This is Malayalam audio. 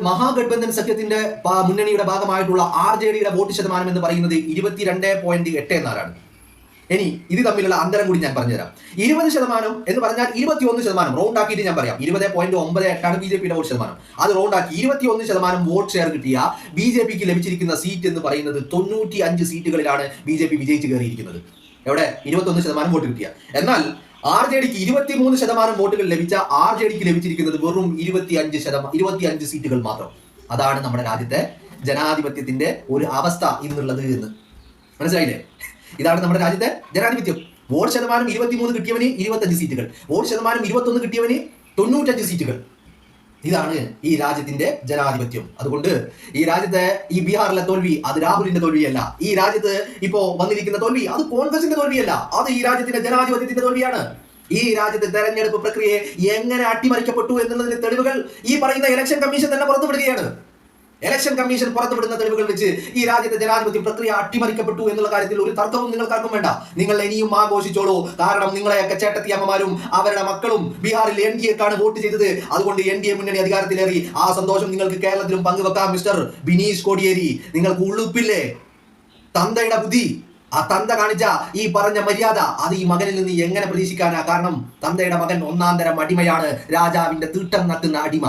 മഹാഗഡ്ബന്ധൻ സഖ്യത്തിന്റെ മുന്നണിയുടെ ഭാഗമായിട്ടുള്ള RJDയുടെ വോട്ട് ശതമാനം എന്ന് പറയുന്നത് 22.84 ഇനി ഇത് തമ്മിലുള്ള അന്തരം കൂടി ഞാൻ പറഞ്ഞുതരാം. 20% എന്ന് പറഞ്ഞാൽ 21%, റൗണ്ട് ആക്കിയിട്ട് ഞാൻ പറയാം. 20.98 BJPയുടെ വോട്ട് ശതമാനം. അത് റൗണ്ട് ആക്കി 21% വോട്ട് ഷെയർ കിട്ടിയ BJPക്ക് ലഭിച്ചിരിക്കുന്ന സീറ്റ് എന്ന് പറയുന്നത് 95 സീറ്റുകളിലാണ് BJP വിജയിച്ച് കയറിയിരിക്കുന്നത്. എവിടെ 21% വോട്ട് കിട്ടിയ. എന്നാൽ RJDക്ക് 23% വോട്ടുകൾ ലഭിച്ച RJDക്ക് ലഭിച്ചിരിക്കുന്നത് വെറും 25 സീറ്റുകൾ മാത്രം. അതാണ് നമ്മുടെ രാജ്യത്തെ ജനാധിപത്യത്തിന്റെ ഒരു അവസ്ഥ ഇന്നുള്ളത് എന്ന് മനസ്സിലായില്ലേ? ഇതാണ് നമ്മുടെ രാജ്യത്തെ ജനാധിപത്യം. വോട്ട് ശതമാനം 23 കിട്ടിയവന് 25 സീറ്റുകൾ, വോട്ട് ശതമാനം 21 കിട്ടിയവന് 95 സീറ്റുകൾ. ഇതാണ് ഈ രാജ്യത്തിന്റെ ജനാധിപത്യം. അതുകൊണ്ട് ഈ രാജ്യത്തെ ഈ ബീഹാറിലെ തോൽവി അത് രാഹുലിന്റെ തോൽവിയല്ല. ഈ രാജ്യത്ത് ഇപ്പോ വന്നിരിക്കുന്ന തോൽവി അത് കോൺഗ്രസിന്റെ തോൽവിയല്ല, അത് ഈ രാജ്യത്തിന്റെ ജനാധിപത്യത്തിന്റെ തോൽവിയാണ്. ഈ രാജ്യത്തെ തെരഞ്ഞെടുപ്പ് പ്രക്രിയയെ എങ്ങനെ അട്ടിമറിക്കപ്പെട്ടു എന്നുള്ളതിന്റെ തെളിവുകൾ ഈ പറയുന്ന ഇലക്ഷൻ കമ്മീഷൻ തന്നെ പുറത്തുവിടുകയാണ്. ഇലക്ഷൻ കമ്മീഷൻ പുറത്തുവിടുന്ന തെളിവുകൾ വെച്ച് ഈ രാജ്യത്തെ ജനാധിപത്യ പ്രക്രിയ അട്ടിമറിക്കപ്പെട്ടു എന്നുള്ള കാര്യത്തിൽ ഒരു തർക്കവും നിങ്ങൾക്കാർക്കും വേണ്ട. നിങ്ങൾ ഇനിയും ആഘോഷിച്ചോളൂ. കാരണം നിങ്ങളെയൊക്കെ ചേട്ടത്തി അമ്മമാരും അവരുടെ മക്കളും ബീഹാറിൽ NDAക്കാണ് വോട്ട് ചെയ്തത്. അതുകൊണ്ട് NDA മുന്നണി അധികാരത്തിലേറി. ആ സന്തോഷം നിങ്ങൾക്ക് കേരളത്തിലും പങ്കുവെക്കാം. മിസ്റ്റർ ബിനീഷ് കോടിയേരി, നിങ്ങൾക്ക് ഉളുപ്പില്ലേ? തന്തയുടെ ബുദ്ധി, ആ തന്ത കാണിച്ച ഈ പറഞ്ഞ മര്യാദ അത് ഈ മകനിൽ നിന്ന് എങ്ങനെ പ്രതീക്ഷിക്കാനാ? കാരണം തന്തയുടെ മകൻ ഒന്നാം തരം അടിമയാണ്, രാജാവിന്റെ തീട്ടം നക്കുന്ന അടിമ.